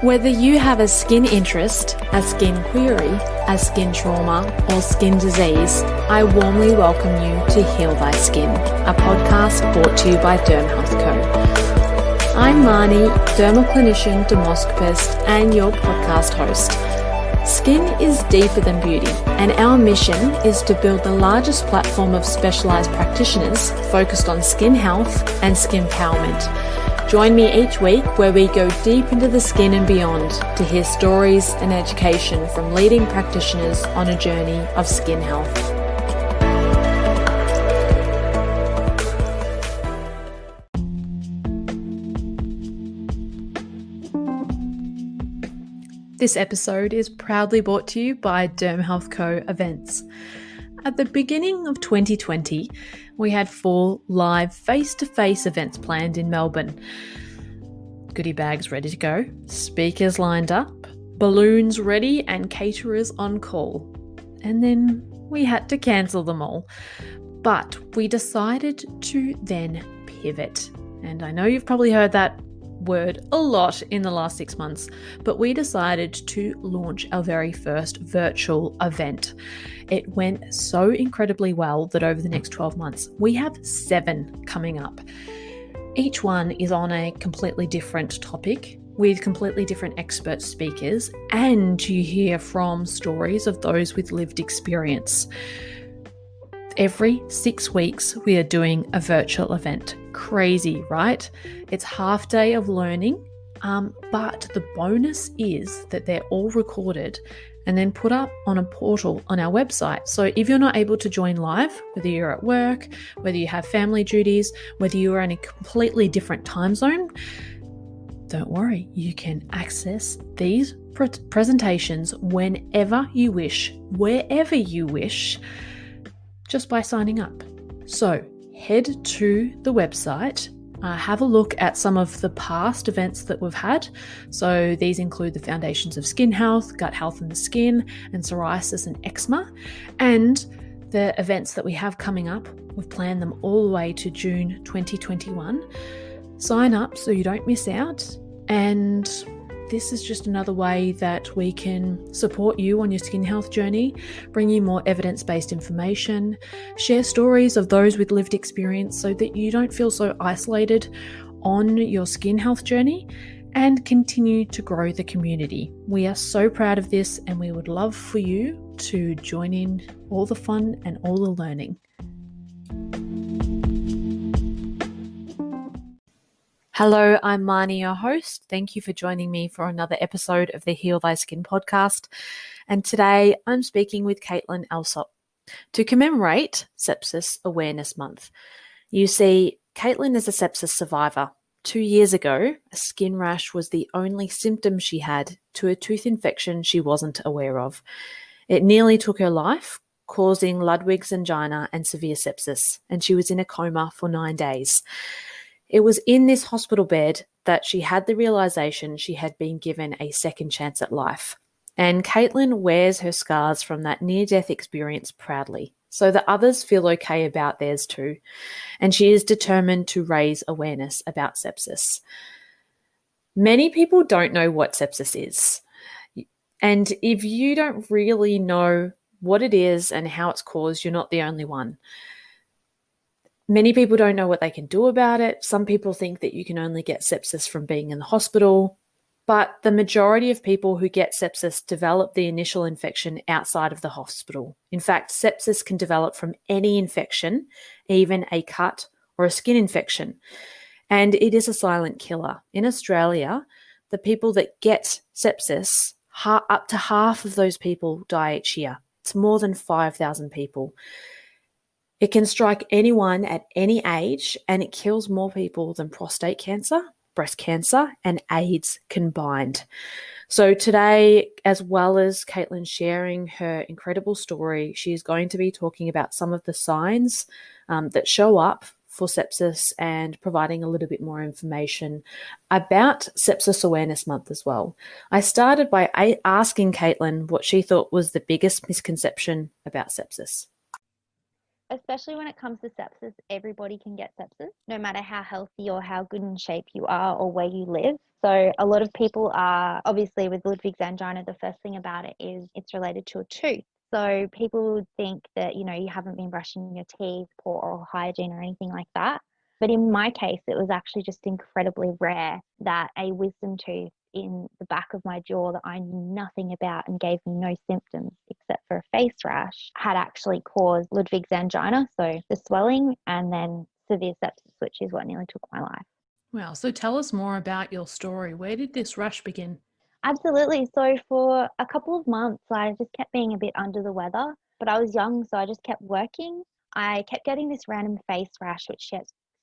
Whether you have a skin interest, a skin query, a skin trauma, or skin disease, I warmly welcome you to Heal Thy Skin, a podcast brought to you by Derm Health Co. I'm Marni, dermal clinician, dermoscopist, and your podcast host. Skin is deeper than beauty, and our mission is to build the largest platform of specialised practitioners focused on skin health and skin empowerment. Join me each week where we go deep into the skin and beyond to hear stories and education from leading practitioners on a journey of skin health. This episode is proudly brought to you by Derm Health Co. events. At the beginning of 2020, we had 4 live face-to-face events planned in Melbourne. Goodie bags ready to go, speakers lined up, balloons ready, and caterers on call. And then we had to cancel them all. But we decided to then pivot. And I know you've probably heard that word a lot in the last 6 months, but we decided to launch our very first virtual event. It went so incredibly well that over the next 12 months, we have 7 coming up. Each one is on a completely different topic with completely different expert speakers, and you hear from stories of those with lived experience. Every 6 weeks, we are doing a virtual event. Crazy, right? It's half day of learning, but the bonus is that they're all recorded and then put up on a portal on our website. So if you're not able to join live, whether you're at work, whether you have family duties, whether you are in a completely different time zone, don't worry, you can access these presentations whenever you wish, wherever you wish, just by signing up. So head to the website, have a look at some of the past events that we've had. So these include the foundations of skin health, gut health and the skin, and psoriasis and eczema. And the events that we have coming up, we've planned them all the way to June 2021. Sign up so you don't miss out. And this is just another way that we can support you on your skin health journey, bring you more evidence-based information, share stories of those with lived experience so that you don't feel so isolated on your skin health journey, and continue to grow the community. We are so proud of this, and we would love for you to join in all the fun and all the learning. Hello, I'm Marni, your host. Thank you for joining me for another episode of the Heal Thy Skin podcast. And today I'm speaking with Caitlin Alsop to commemorate Sepsis Awareness Month. You see, Caitlin is a sepsis survivor. 2 years ago, a skin rash was the only symptom she had to a tooth infection she wasn't aware of. It nearly took her life, causing Ludwig's angina and severe sepsis, and she was in a coma for 9 days. It was in this hospital bed that she had the realization she had been given a second chance at life. And Caitlin wears her scars from that near-death experience proudly, so that others feel okay about theirs too. And she is determined to raise awareness about sepsis. Many people don't know what sepsis is. And if you don't really know what it is and how it's caused, you're not the only one. Many people don't know what they can do about it. Some people think that you can only get sepsis from being in the hospital, but the majority of people who get sepsis develop the initial infection outside of the hospital. In fact, sepsis can develop from any infection, even a cut or a skin infection, and it is a silent killer. In Australia, the people that get sepsis, up to half of those people die each year. It's more than 5,000 people. It can strike anyone at any age, and it kills more people than prostate cancer, breast cancer, and AIDS combined. So today, as well as Caitlin sharing her incredible story, she is going to be talking about some of the signs that show up for sepsis and providing a little bit more information about Sepsis Awareness Month as well. I started by asking Caitlin what she thought was the biggest misconception about sepsis. especially when it comes to sepsis, everybody can get sepsis, no matter how healthy or how good in shape you are or where you live. So a lot of people are, obviously with Ludwig's angina, the first thing about it is it's related to a tooth. So people would think that, you haven't been brushing your teeth, poor oral hygiene or anything like that. But in my case, it was actually just incredibly rare that a wisdom tooth in the back of my jaw that I knew nothing about and gave me no symptoms except for a face rash had actually caused Ludwig's angina, so the swelling, and then severe sepsis, which is what nearly took my life. Wow. So tell us more about your story. Where did this rash begin? Absolutely. So for a couple of months, I just kept being a bit under the weather, but I was young, so I just kept working. I kept getting this random face rash, which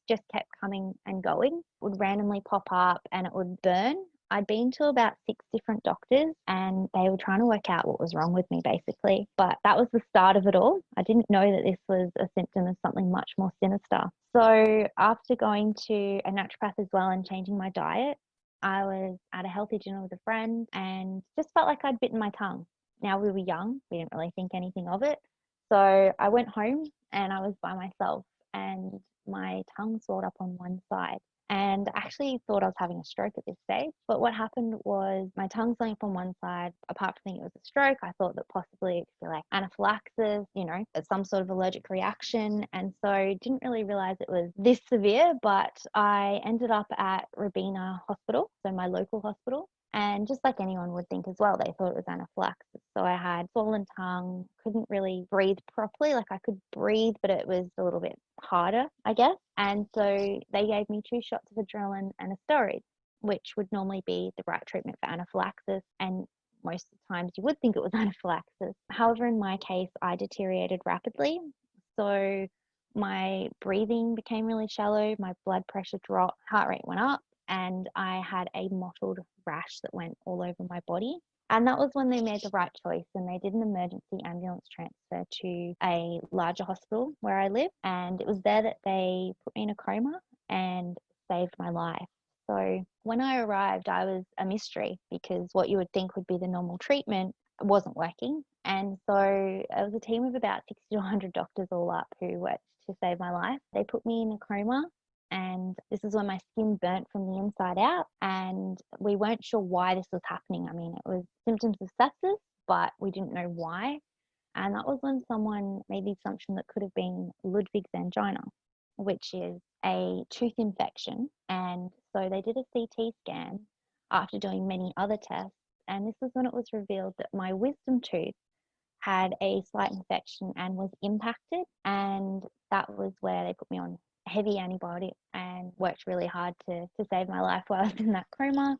just kept coming and going. It would randomly pop up and it would burn. I'd been to about 6 different doctors and they were trying to work out what was wrong with me, basically. But that was the start of it all. I didn't know that this was a symptom of something much more sinister. So after going to a naturopath as well and changing my diet, I was at a healthy dinner with a friend and just felt like I'd bitten my tongue. Now we were young, we didn't really think anything of it. So I went home and I was by myself and my tongue swelled up on one side. And I actually thought I was having a stroke at this stage. But what happened was my tongue swelling up on one side. Apart from thinking it was a stroke, I thought that possibly it could be like anaphylaxis, some sort of allergic reaction. And so didn't really realize it was this severe, but I ended up at Robina Hospital, so my local hospital. And just like anyone would think as well, they thought it was anaphylaxis. So I had swollen tongue, couldn't really breathe properly. Like I could breathe, but it was a little bit harder, I guess. And so they gave me 2 shots of adrenaline and a steroid, which would normally be the right treatment for anaphylaxis. And most of the times you would think it was anaphylaxis. However, in my case, I deteriorated rapidly. So my breathing became really shallow, my blood pressure dropped, heart rate went up, and I had a mottled rash that went all over my body. And that was when they made the right choice and they did an emergency ambulance transfer to a larger hospital where I live. And it was there that they put me in a coma and saved my life. So when I arrived, I was a mystery because what you would think would be the normal treatment wasn't working. And so it was a team of about 60 to 100 doctors all up who worked to save my life. They put me in a coma and this is when my skin burnt from the inside out and we weren't sure why this was happening. I mean, it was symptoms of sepsis, but we didn't know why. And that was when someone made the assumption that could have been Ludwig's angina, which is a tooth infection. And so they did a CT scan after doing many other tests. And this was when it was revealed that my wisdom tooth had a slight infection and was impacted. And that was where they put me on heavy antibiotic and worked really hard to save my life while I was in that coma.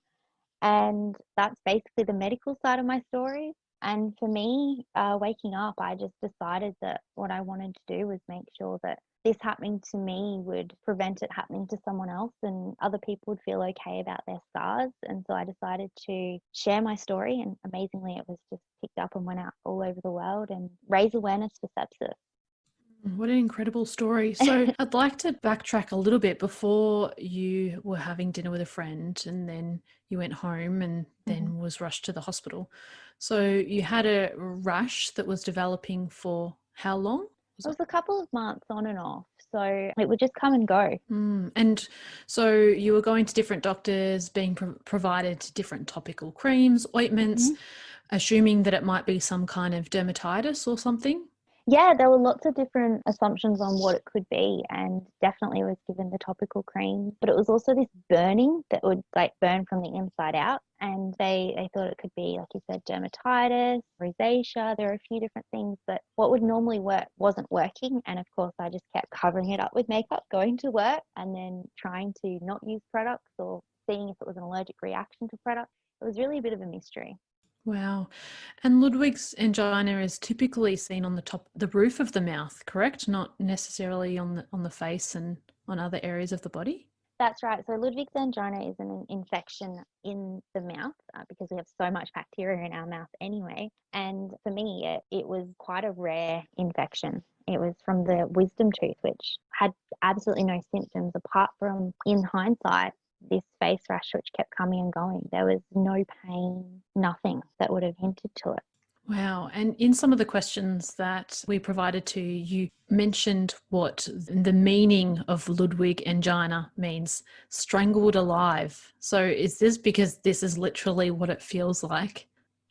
And that's basically the medical side of my story. And for me, waking up, I just decided that what I wanted to do was make sure that this happening to me would prevent it happening to someone else and other people would feel okay about their scars. And so I decided to share my story, and amazingly it was just picked up and went out all over the world and raise awareness for sepsis. What an incredible story. So I'd like to backtrack a little bit before you were having dinner with a friend and then you went home and then was rushed to the hospital. So you had a rash that was developing for how long? It was a couple of months on and off. So it would just come and go. And so you were going to different doctors, being provided different topical creams, ointments, assuming that it might be some kind of dermatitis or something? Yeah, there were lots of different assumptions on what it could be, and definitely was given the topical cream. But it was also this burning that would like burn from the inside out. And they thought it could be, like you said, dermatitis, rosacea. There are a few different things, but what would normally work wasn't working. And of course, I just kept covering it up with makeup, going to work, and then trying to not use products or seeing if it was an allergic reaction to products. It was really a bit of a mystery. Wow. And Ludwig's angina is typically seen on the roof of the mouth, correct? Not necessarily on the face and on other areas of the body? That's right. So Ludwig's angina is an infection in the mouth because we have so much bacteria in our mouth anyway. And for me, it was quite a rare infection. It was from the wisdom tooth, which had absolutely no symptoms apart from, in hindsight, this face rash which kept coming and going. There was no pain, nothing that would have hinted to it. Wow. And in some of the questions that we provided to you, you mentioned what the meaning of Ludwig angina means, strangled alive. So is this because this is literally what it feels like?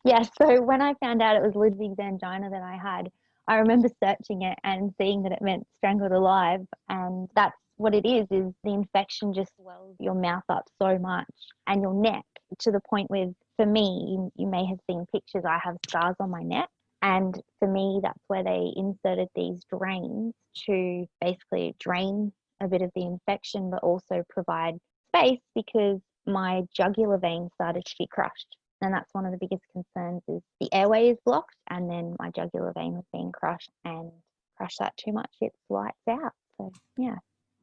Yes, so when I found out it was Ludwig's angina that I had, I remember searching it and seeing that it meant strangled alive. And that's what it is the infection just swells your mouth up so much and your neck to the point with, for me, you may have seen pictures, I have scars on my neck. And for me, that's where they inserted these drains to basically drain a bit of the infection, but also provide space because my jugular vein started to be crushed. And that's one of the biggest concerns is the airway is blocked and then my jugular vein was being crushed, and crush that too much, it lights out. So yeah.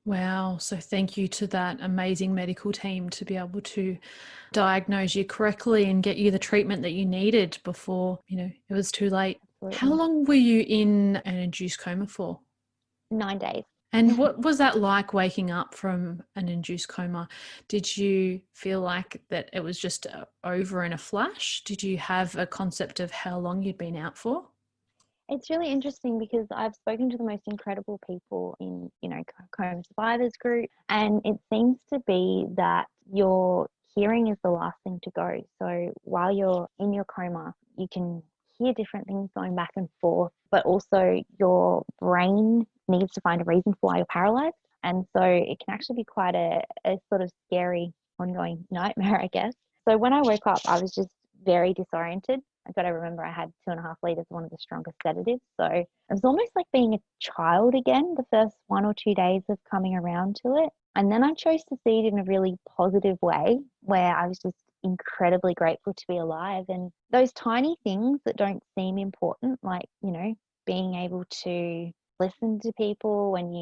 Wow. So thank you to that amazing medical team to be able to diagnose you correctly and get you the treatment that you needed before, it was too late. How Absolutely. long were you in an induced coma for? 9 days. And what was that like waking up from an induced coma? Did you feel like that it was just over in a flash? Did you have a concept of how long you'd been out for? It's really interesting because I've spoken to the most incredible people in, coma survivors group, and it seems to be that your hearing is the last thing to go. So while you're in your coma, you can hear different things going back and forth, but also your brain needs to find a reason for why you're paralyzed. And so it can actually be quite a sort of scary ongoing nightmare, I guess. So when I woke up, I was just very disoriented. I got to remember I had 2.5 liters of one of the strongest sedatives. So it was almost like being a child again, the first 1 or 2 days of coming around to it. And then I chose to see it in a really positive way where I was just incredibly grateful to be alive. And those tiny things that don't seem important, like, being able to listen to people when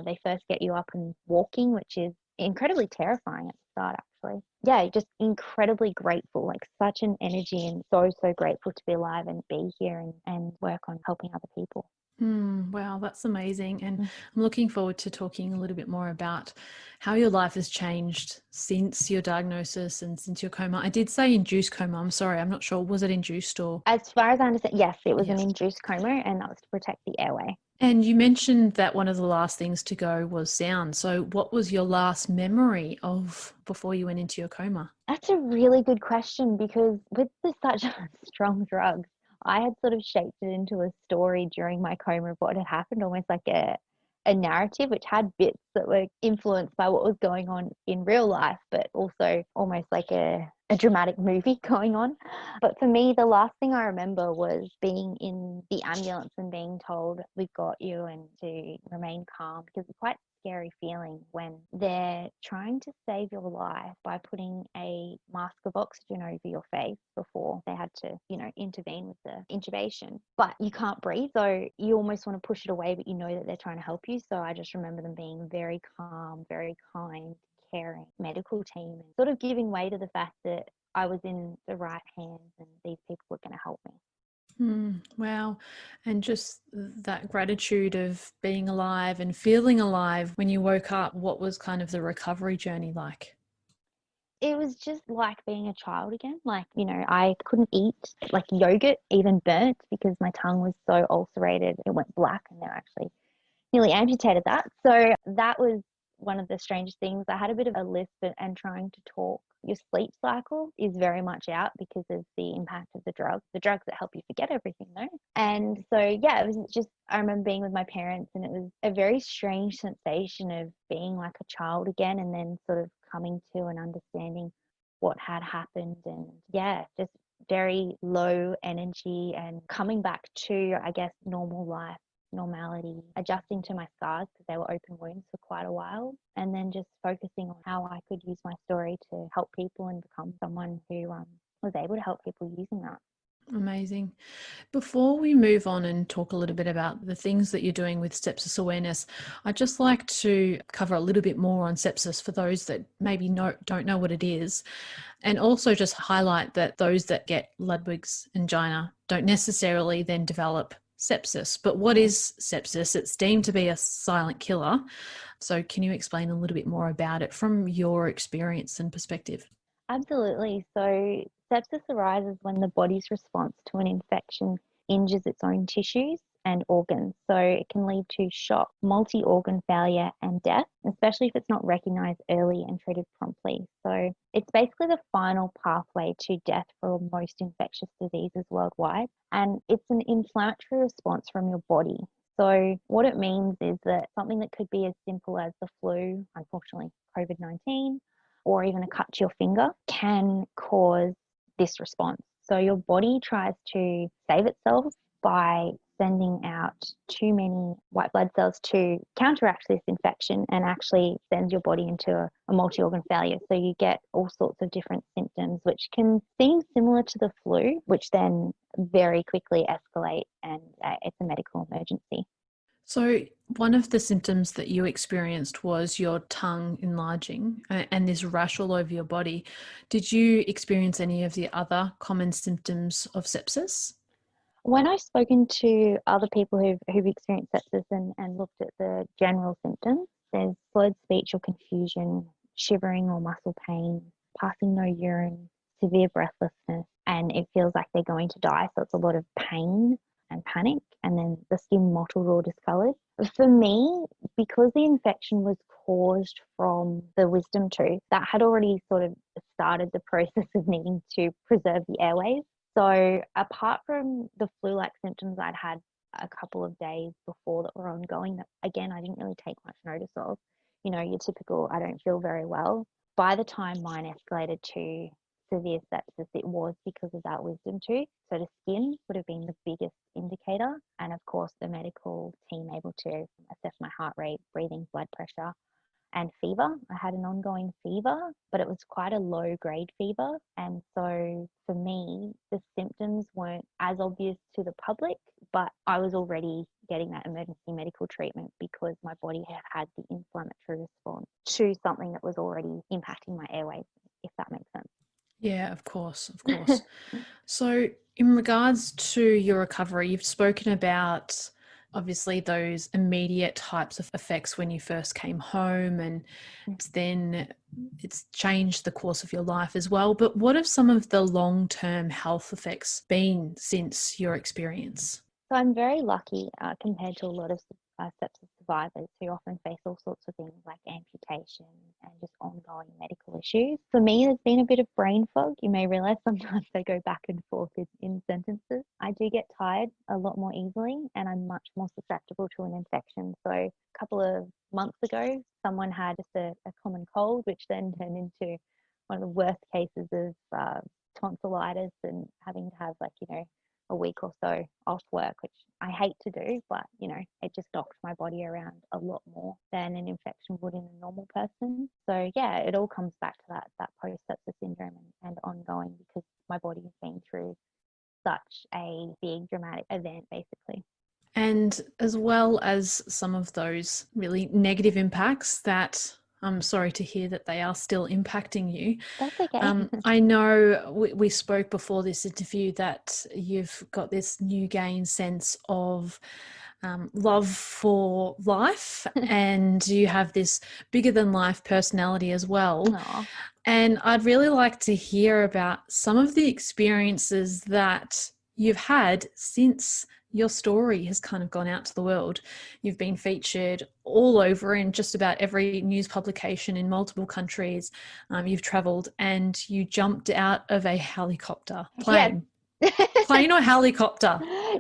they first get you up and walking, which is incredibly terrifying at the start, actually. Yeah, just incredibly grateful, like such an energy, and so, so grateful to be alive and be here and work on helping other people. Wow, that's amazing. And I'm looking forward to talking a little bit more about how your life has changed since your diagnosis and since your coma. I did say induced coma. I'm sorry, I'm not sure. Was it induced or? As far as I understand, yes, it was an Yes. induced coma, and that was to protect the airway. And you mentioned that one of the last things to go was sound. So what was your last memory of before you went into your coma? That's a really good question because with such strong drugs, I had sort of shaped it into a story during my coma of what had happened, almost like a narrative which had bits that were influenced by what was going on in real life, but also almost like a dramatic movie going on. But for me, the last thing I remember was being in the ambulance and being told, we've got you, and to remain calm, because it's quite scary feeling when they're trying to save your life by putting a mask of oxygen over your face before they had to, intervene with the intubation. But you can't breathe, so you almost want to push it away, but you know that they're trying to help you. So I just remember them being very calm, very kind, caring medical team, and sort of giving way to the fact that I was in the right hands and these people were going to help me. Wow. And just that gratitude of being alive and feeling alive when you woke up, what was kind of the recovery journey like? It was just like being a child again. Like, I couldn't eat like yogurt, even burnt, because my tongue was so ulcerated. It went black, and they're actually nearly amputated that. So that was one of the strangest things. I had a bit of a lisp and trying to talk. Your sleep cycle is very much out because of the impact of the drugs that help you forget everything, though. And so, yeah, it was just, I remember being with my parents, and it was a very strange sensation of being like a child again, and then sort of coming to and understanding what had happened. And yeah, just very low energy and coming back to, I guess, normal life, normality, adjusting to my scars because they were open wounds for quite a while, and then just focusing on how I could use my story to help people and become someone who was able to help people using that. Amazing. Before we move on and talk a little bit about the things that you're doing with sepsis awareness, I'd just like to cover a little bit more on sepsis for those that maybe don't know what it is, and also just highlight that those that get Ludwig's angina don't necessarily then develop sepsis. But what is sepsis? It's deemed to be a silent killer. So can you explain a little bit more about it from your experience and perspective? Absolutely. So Sepsis arises when the body's response to an infection injures its own tissues and organs. So it can lead to shock, multi-organ failure, and death, especially if it's not recognized early and treated promptly. So it's basically the final pathway to death for most infectious diseases worldwide. And it's an inflammatory response from your body. So what it means is that something that could be as simple as the flu, unfortunately COVID-19, or even a cut to your finger can cause this response. So your body tries to save itself by sending out too many white blood cells to counteract this infection, and actually sends your body into a multi-organ failure. So you get all sorts of different symptoms, which can seem similar to the flu, which then very quickly escalate, and it's a medical emergency. So one of the symptoms that you experienced was your tongue enlarging and this rash all over your body. Did you experience any of the other common symptoms of sepsis? When I've spoken to other people who've experienced sepsis and looked at the general symptoms, there's slurred speech or confusion, shivering or muscle pain, passing no urine, severe breathlessness, and it feels like they're going to die. So it's a lot of pain and panic, and then the skin mottled or discoloured. For me, because the infection was caused from the wisdom tooth, that had already sort of started the process of needing to preserve the airways. So apart from the flu-like symptoms I'd had a couple of days before that were ongoing, that again, I didn't really take much notice of, your typical, I don't feel very well. By the time mine escalated to severe sepsis, it was because of that wisdom tooth. So the skin would have been the biggest indicator. And of course, the medical team able to assess my heart rate, breathing, blood pressure, and fever. I had an ongoing fever, but it was quite a low grade fever. And so for me, the symptoms weren't as obvious to the public, but I was already getting that emergency medical treatment because my body had had the inflammatory response to something that was already impacting my airways, if that makes sense. Yeah, of course, of course. So in regards to your recovery, you've spoken about obviously those immediate types of effects when you first came home, and then it's changed the course of your life as well. But what have some of the long-term health effects been since your experience? So I'm very lucky compared to a lot of sepsis survivors who often face all sorts of things like amputation and just ongoing medical issues. For me, there's been a bit of brain fog. You may realize sometimes I go back and forth in sentences. I do get tired a lot more easily, and I'm much more susceptible to an infection. So a couple of months ago, someone had just a common cold, which then turned into one of the worst cases of tonsillitis and having to have a week or so off work, which I hate to do, but it just knocked my body around a lot more than an infection would in a normal person. So yeah, it all comes back to that post-sepsis syndrome and ongoing, because my body has been through such a big dramatic event basically. And as well as some of those really negative impacts that I'm sorry to hear that they are still impacting you. That's okay. I know we spoke before this interview that you've got this new gained sense of love for life, and you have this bigger than life personality as well. Aww. And I'd really like to hear about some of the experiences that you've had since your story has kind of gone out to the world. You've been featured all over in just about every news publication in multiple countries. You've traveled and you jumped out of a helicopter plane. Yeah. Plane or helicopter?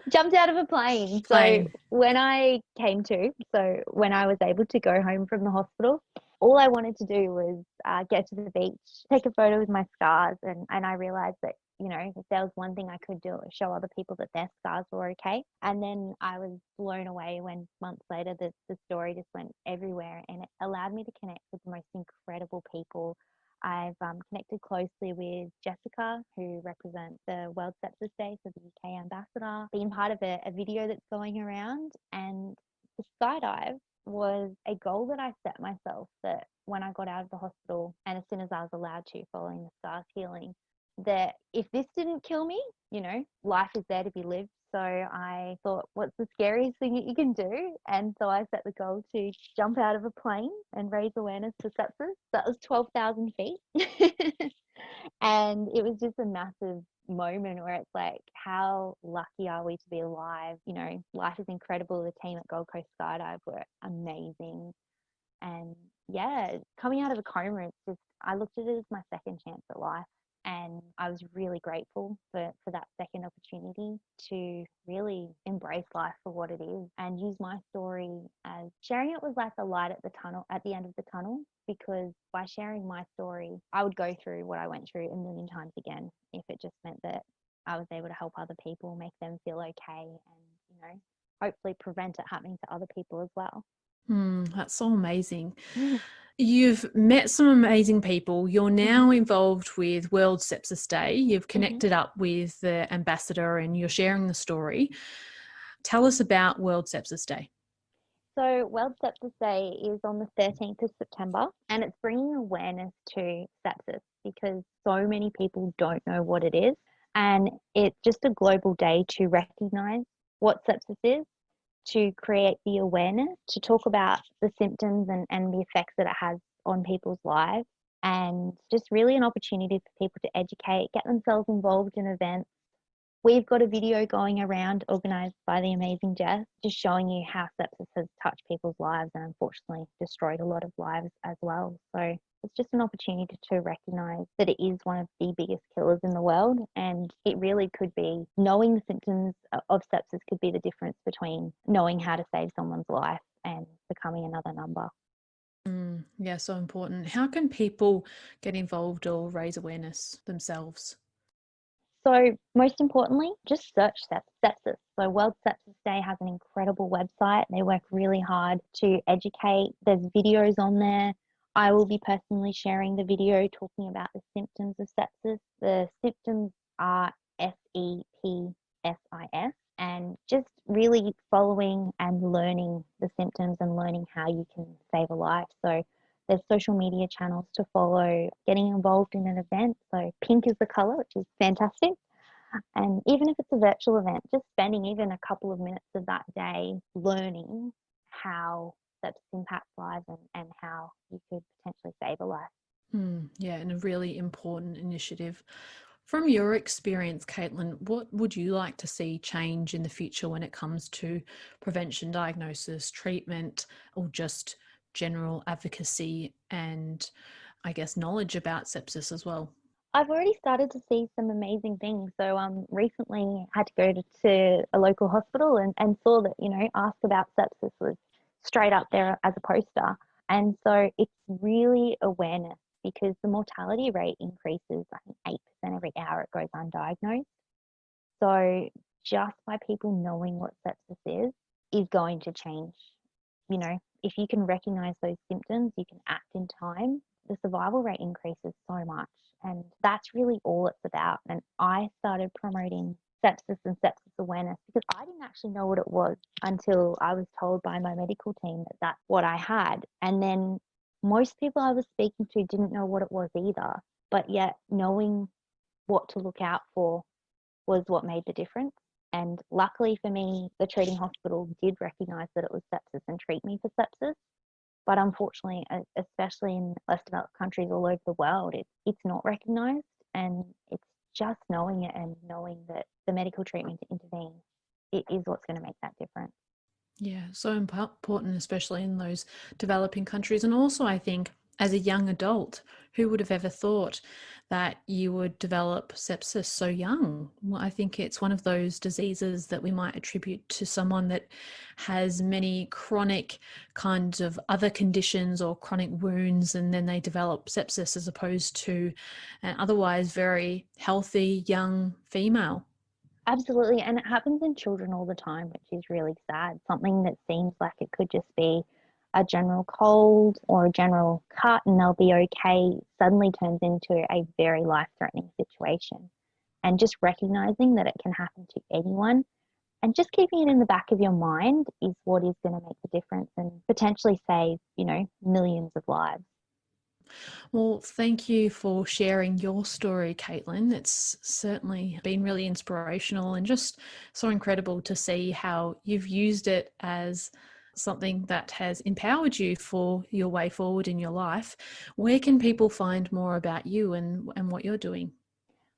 Jumped out of a plane. Plane. So when I was able to go home from the hospital, all I wanted to do was get to the beach, take a photo with my scars, and I realized that if there was one thing I could do, it was show other people that their scars were okay. And then I was blown away when months later the story just went everywhere, and it allowed me to connect with the most incredible people. I've connected closely with Jessica, who represents the World Sepsis Day, so the UK ambassador, been part of a video that's going around. And the skydive was a goal that I set myself, that when I got out of the hospital, and as soon as I was allowed to, following the scars healing, that if this didn't kill me, life is there to be lived. So I thought, what's the scariest thing that you can do? And so I set the goal to jump out of a plane and raise awareness for sepsis. That was 12,000 feet. And it was just a massive moment where it's like, how lucky are we to be alive? You know, life is incredible. The team at Gold Coast Skydive were amazing. And yeah, coming out of a coma, it's just, I looked at it as my second chance at life. And I was really grateful for that second opportunity to really embrace life for what it is and use my story as sharing it was like a light at the tunnel, at the end of the tunnel, because by sharing my story, I would go through what I went through a million times again if it just meant that I was able to help other people, make them feel okay, and, you know, hopefully prevent it happening to other people as well. That's so amazing. You've met some amazing people. You're now involved with World Sepsis Day. You've connected up with the ambassador and you're sharing the story. Tell us about World Sepsis Day. So, World Sepsis Day is on the 13th of September, and it's bringing awareness to sepsis because so many people don't know what it is. And it's just a global day to recognize what sepsis is, to create the awareness, to talk about the symptoms and the effects that it has on people's lives, and just really an opportunity for people to educate, get themselves involved in events. We've got a video going around organised by the amazing Jess, just showing you how sepsis has touched people's lives and unfortunately destroyed a lot of lives as well. So it's just an opportunity to recognise that it is one of the biggest killers in the world, and it really could be knowing the symptoms of sepsis could be the difference between knowing how to save someone's life and becoming another number. Yeah, so important. How can people get involved or raise awareness themselves? So most importantly, just search sepsis. So World Sepsis Day has an incredible website. They work really hard to educate. There's videos on there. I will be personally sharing the video talking about the symptoms of sepsis. The symptoms are SEPSIS, and just really following and learning the symptoms and learning how you can save a life. So there's social media channels to follow, getting involved in an event. So pink is the color, which is fantastic. And even if it's a virtual event, just spending even a couple of minutes of that day learning how sepsis impacts lives and how you could potentially save a life. Yeah, and a really important initiative. From your experience, Caitlin, what would you like to see change in the future when it comes to prevention, diagnosis, treatment, or just general advocacy and, I guess, knowledge about sepsis as well? I've already started to see some amazing things. So recently had to go to a local hospital and saw that, you know, Ask About Sepsis was straight up there as a poster. And so it's really awareness because the mortality rate increases, I think 8% every hour it goes undiagnosed. So just by people knowing what sepsis is going to change. You know, if you can recognize those symptoms, you can act in time, the survival rate increases so much. And that's really all it's about. And I started promoting sepsis and sepsis awareness because I didn't actually know what it was until I was told by my medical team that that's what I had. And then most people I was speaking to didn't know what it was either. But yet knowing what to look out for was what made the difference. And luckily for me, the treating hospital did recognise that it was sepsis and treat me for sepsis. But unfortunately, especially in less developed countries all over the world, it's not recognised. And it's just knowing it and knowing that the medical treatment to intervene, it is what's going to make that difference. Yeah, so important, especially in those developing countries. And also, I think, as a young adult, who would have ever thought that you would develop sepsis so young? Well, I think it's one of those diseases that we might attribute to someone that has many chronic kinds of other conditions or chronic wounds, and then they develop sepsis as opposed to an otherwise very healthy young female. Absolutely. And it happens in children all the time, which is really sad. Something that seems like it could just be a general cold or a general cut and they'll be okay suddenly turns into a very life-threatening situation. And just recognizing that it can happen to anyone and just keeping it in the back of your mind is what is going to make the difference and potentially save, you know, millions of lives. Well, thank you for sharing your story, Caitlin. It's certainly been really inspirational and just so incredible to see how you've used it as something that has empowered you for your way forward in your life. Where can people find more about you and what you're doing?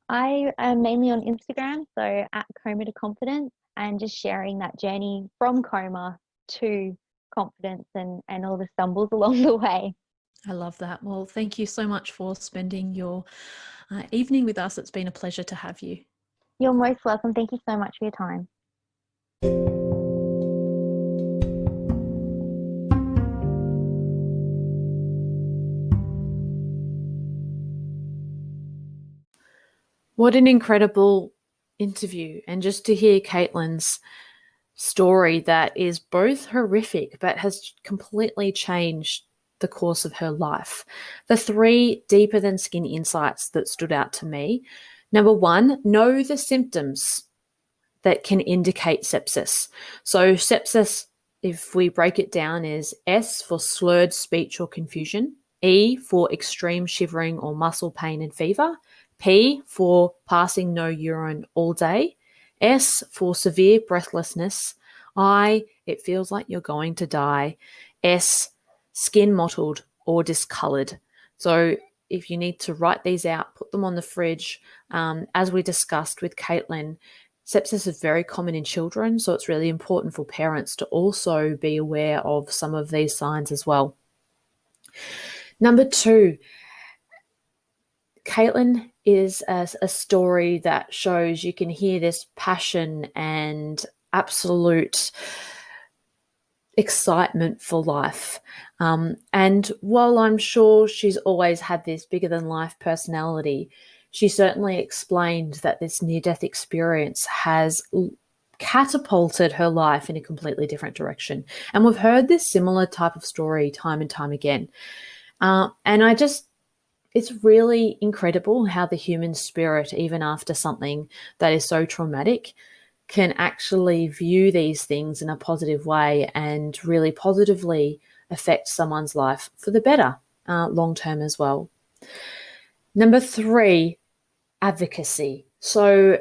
I am mainly on Instagram, so at Coma to Confidence, and just sharing that journey from coma to confidence and all the stumbles along the way. I love that. Well, thank you so much for spending your evening with us. It's been a pleasure to have you. You're most welcome. Thank you so much for your time. What an incredible interview. And just to hear Caitlin's story that is both horrific but has completely changed the course of her life. The 3 deeper than skin insights that stood out to me. Number 1, know the symptoms that can indicate sepsis. So sepsis, if we break it down, is S for slurred speech or confusion, E for extreme shivering or muscle pain and fever, P for passing no urine all day, S for severe breathlessness, I, it feels like you're going to die, S, skin mottled or discolored. So if you need to write these out, put them on the fridge. As we discussed with Caitlin, sepsis is very common in children, so it's really important for parents to also be aware of some of these signs as well. Number 2, Caitlin is a story that shows you can hear this passion and absolute excitement for life. And while I'm sure she's always had this bigger than life personality, she certainly explained that this near-death experience has catapulted her life in a completely different direction. And we've heard this similar type of story time and time again. It's really incredible how the human spirit, even after something that is so traumatic, can actually view these things in a positive way and really positively affect someone's life for the better long term as well. Number 3, advocacy. So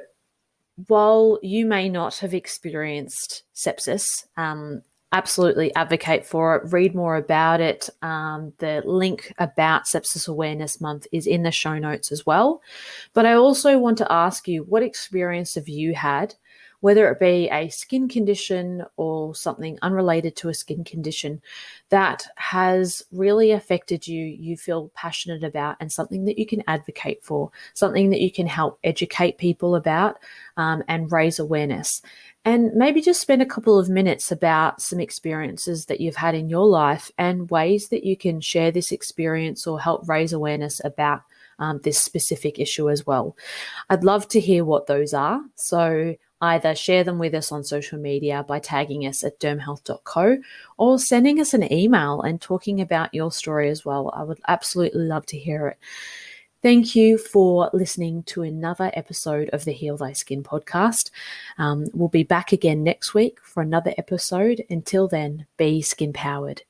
while you may not have experienced sepsis, absolutely advocate for it. Read more about it. The link about Sepsis Awareness Month is in the show notes as well. But I also want to ask you, what experience have you had, whether it be a skin condition or something unrelated to a skin condition, that has really affected you, you feel passionate about, and something that you can advocate for, something that you can help educate people about and raise awareness. And maybe just spend a couple of minutes about some experiences that you've had in your life and ways that you can share this experience or help raise awareness about this specific issue as well. I'd love to hear what those are. So either share them with us on social media by tagging us at dermhealth.co or sending us an email and talking about your story as well. I would absolutely love to hear it. Thank you for listening to another episode of the Heal Thy Skin podcast. We'll be back again next week for another episode. Until then, be skin powered.